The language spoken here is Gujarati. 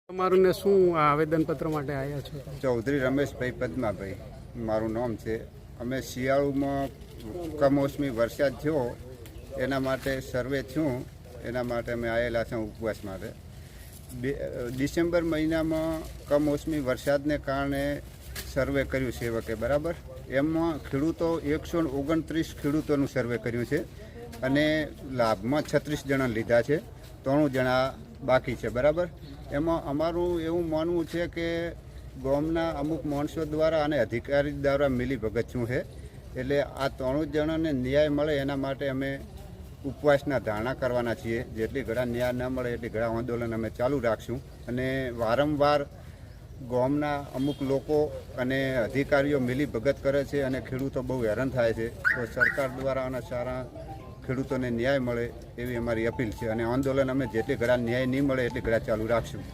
તમારું ને શું આ આવેદનપત્ર માટે આવ્યા છો? ચૌધરી રમેશભાઈ પદ્માભાઈ મારું નામ છે. અમે શિયાળુમાં કમોસમી વરસાદ થયો એના માટે સર્વે થયું, એના માટે અમે આવેલા છે ઉપવાસ માટે. ડિસેમ્બર મહિનામાં કમોસમી વરસાદને કારણે સર્વે કર્યું સેવકે, બરાબર. એમાં ખેડૂતો 129 ખેડૂતોનું સર્વે કર્યું છે અને લાભમાં 36 જણા લીધા છે, 3 જણા બાકી છે, બરાબર. એમાં અમારું એવું માનવું છે કે ગામના અમુક માણસો દ્વારા અને અધિકારી દ્વારા મિલીભગત શું છે, એટલે આ 3 જણાને ન્યાય મળે એના માટે અમે ઉપવાસના ધારણા કરવાના છીએ. જેટલી ઘણા ન્યાય ન મળે એટલી ઘણા આંદોલન અમે ચાલુ રાખશું. અને વારંવાર ગામના અમુક લોકો અને અધિકારીઓ મિલીભગત કરે છે અને ખેડૂતો બહુ હેરાન થાય છે. તો સરકાર દ્વારા આના સારા ખેડૂતોને ન્યાય મળે એવી અમારી અપીલ છે અને આંદોલન અમે જેટલી ઘણા ન્યાય નહીં મળે એટલી ઘણા ચાલુ રાખશું.